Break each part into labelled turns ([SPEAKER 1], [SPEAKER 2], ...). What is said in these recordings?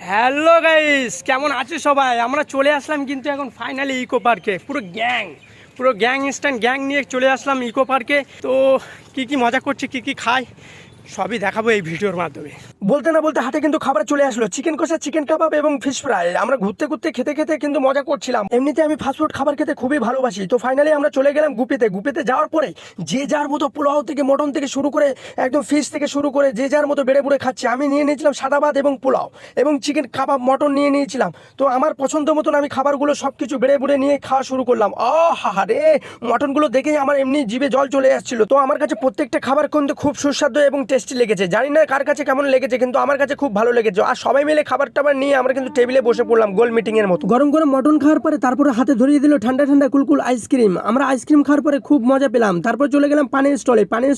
[SPEAKER 1] Hello guys, কেমন আছো সবাই? আমরা চলে আসলাম কিন্তু এখন ফাইনালি ইকো পার্কে। পুরো গ্যাং ইনস্ট্যান্ট গ্যাং নিয়ে চলে আসলাম ইকো পার্কে। তো কি মজা করছি, কি খাই, সবই দেখাবো এই ভিডিওর মাধ্যমে। বলতে না বলতে হাতে কিন্তু খাবার চলে আসলো, চিকেন কষা, চিকেন কাবাব এবং ফিশ ফ্রাই। আমরা ঘুরতে খেতে কিন্তু মজা করছিলাম। এমনিতে আমি ফাস্টফুড খাবার খেতে খুবই ভালোবাসি। তো ফাইনালি আমরা চলে গেলাম গুপিতে যাওয়ার পরে যে যার মতো পোলাও থেকে মটন থেকে শুরু করে একদম ফিশ থেকে শুরু করে যে যার মতো বেড়ে বুড়ে খাচ্ছে। আমি নিয়ে নিয়েছিলাম সাদা ভাত এবং পোলাও এবং চিকেন কাবাব, মটন নিয়ে নিয়েছিলাম। তো আমার পছন্দ মতন আমি খাবারগুলো সব কিছু বেড়ে বুড়ে নিয়ে খাওয়া শুরু করলাম। হা রে, মটনগুলো দেখেই আমার এমনি জিভে জল চলে আসছিল। তো আমার কাছে প্রত্যেকটা খাবার কিন্তু খুব সুস্বাদু এবং টেস্টি লেগেছে। জানি না কার কাছে কেমন লেগেছে, কিন্তু আমার কাছে খুব ভালো লেগেছে। আর সবাই মিলে খাবার টাবার নিয়ে আমরা কিন্তু টেবিলে বসে পড়লাম গোল মিটিং এর মতো। গরম গরম মটন খাওয়ার পরে তারপরে হাতে ধরিয়ে দিল ঠান্ডা ঠান্ডা কুলকুল আইসক্রিম। আমরা আইসক্রিম খাওয়ার পরে খুব মজা পেলাম। তারপর চলে গেলাম পানের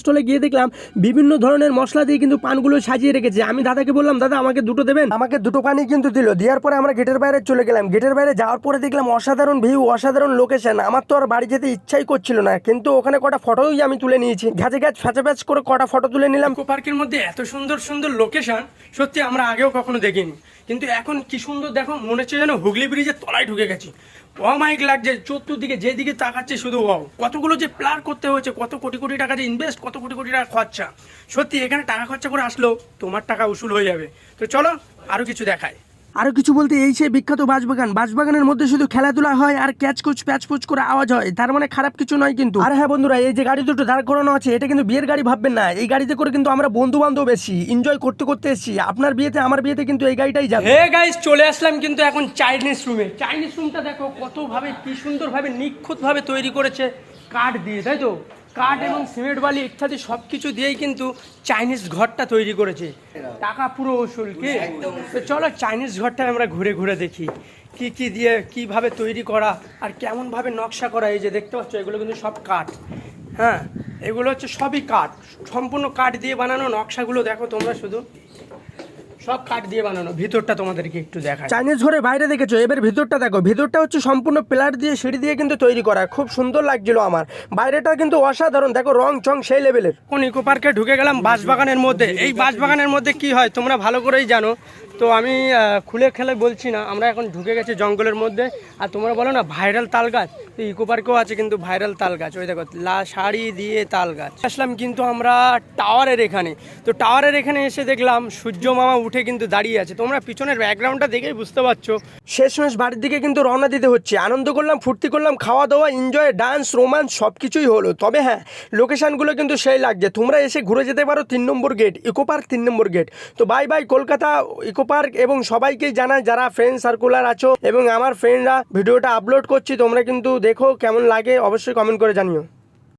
[SPEAKER 1] স্টলে গিয়ে দেখলাম বিভিন্ন ধরনের মশলা দিয়ে কিন্তু পানগুলো সাজিয়ে রেখেছে। আমি দাদাকে বললাম, দাদা আমাকে দুটো দেবেন। আমাকে দুটো পানি কিন্তু দিল। দেওয়ার পরে আমরা গেটের বাইরে চলে গেলাম। গেটের বাইরে যাওয়ার পরে দেখলাম অসাধারণ ভিউ, অসাধারণ লোকেশন। আমার তো আর বাড়ি যেতে ইচ্ছাই করছিল না, কিন্তু ওখানে কটা ফটোই আমি তুলে নিয়েছি। ঘাঁচে ফ্যাচ করে কটা ফটো তুলে নিলাম। ইকো পার্কের মধ্যে এত সুন্দর সুন্দর লোকেশন সত্যি আমরা আগেও কখনো দেখিনি, কিন্তু এখন কি সুন্দর দেখো, মনে হচ্ছে যেন হুগলি ব্রিজের তলায় ঢুকে গেছি। অমাইক লাগছে, চতুর্দিকে যেদিকে তাকাচ্ছে শুধু কতগুলো যে প্ল্যান করতে হয়েছে, কত কোটি কোটি টাকা যে ইনভেস্ট, কত কোটি কোটি টাকা খরচা। সত্যি এখানে টাকা খরচা করে আসলেও তোমার টাকা উসুল হয়ে যাবে। তো চলো আরো কিছু দেখায়। আরো কিছু বলতে এই সেই বিখ্যাত বাঁশবাগানের মধ্যে শুধু খেলাধুলা হয় আর ক্যাচকুচ প্যাচপুচ করে আওয়াজ হয়, তার মানে খারাপ কিছু নয় কিন্তু। আর হ্যাঁ বন্ধুরা, এই যে গাড়ি দুটো দাঁড় করানো আছে এটা কিন্তু বিয়ের গাড়ি ভাববেন না। এই গাড়িতে করে কিন্তু আমরা বন্ধু বান্ধব বেশি এনজয় করতে এসেছি। আপনার বিয়েতে আমার বিয়েতে কিন্তু এই গাড়িটাই যাবে। হে গাইস, চলে আসলাম কিন্তু এখন চাইনিজ রুমে। চাইনিজ রুমটা দেখো কতভাবে কি সুন্দরভাবে নিখুঁতভাবে তৈরি করেছে কাঠ দিয়ে, তাই তো? কাঠ এবং সিমেন্ট বালি ইত্যাদি সব কিছু দিয়েই কিন্তু চাইনিজ ঘরটা তৈরি করেছে। টাকা পুরো ওসুল কি। তো চলো চাইনিজ ঘরটা আমরা ঘুরে দেখি কি দিয়ে কিভাবে তৈরি করা আর কেমনভাবে নকশা করা। এই যে দেখতে পাচ্ছ, এগুলো কিন্তু সব কাঠ। হ্যাঁ, এগুলো হচ্ছে সবই কাঠ, সম্পূর্ণ কাঠ দিয়ে বানানো। নকশাগুলো দেখো তোমরা, শুধু সব কাঠ দিয়ে বানানো। ভিতরটা তোমাদেরকে একটু দেখাই। চাইনিজ ঘরে বাইরে দেখেছো, এবার ভিতরটা দেখো। ভিতরটা হচ্ছে সম্পূর্ণ পিলার দিয়ে সিঁড়ি দিয়ে কিন্তু তৈরি করা। খুব সুন্দর লাগছিল আমার। বাইরেটা কিন্তু অসাধারণ, দেখো রং চং সেই লেভেলের। কোন ইকো পার্কে ঢুকে গেলাম বাঁশবাগানের মধ্যে। এই বাঁশবাগানের মধ্যে কি হয় তোমরা ভালো করেই জানো, তো আমি খুলে খেলে বলছি না। আমরা এখন ঢুকে গেছি জঙ্গলের মধ্যে। আর তোমরা বলো না ভাইরাল তাল গাছ, তো ইকো পার্কেও আছে কিন্তু ভাইরাল তাল গাছ। ওই দেখো শাড়ি দিয়ে তাল গাছ। আসলাম কিন্তু আমরা টাওয়ারের এখানে। তো টাওয়ারের এখানে এসে দেখলাম সূর্য মামা উঠে কিন্তু দাঁড়িয়ে আছে। তোমরা পিছনের ব্যাকগ্রাউন্ডটা দেখেই বুঝতে পারছো। শেষমেশ বাড়ির দিকে কিন্তু রওনা দিতে হচ্ছে। আনন্দ করলাম, ফুর্তি করলাম, খাওয়া দাওয়া, এনজয়, ডান্স, রোমান্স সব কিছুই হলো। তবে হ্যাঁ, লোকেশনগুলো কিন্তু সেই লাগছে। তোমরা এসে ঘুরে যেতে পারো 3 নম্বর গেট, ইকো পার্ক 3 নম্বর গেট। তো bye bye Kolkata eco park. এবং সবাইকেই জানাই যারা ফ্রেন্ড সার্কুলার আছো এবং আমার ফ্রেন্ডরা ভিডিওটা আপলোড করছি, তোমরা কিন্তু দেখো কেমন লাগে, অবশ্যই কমেন্ট করে জানিও।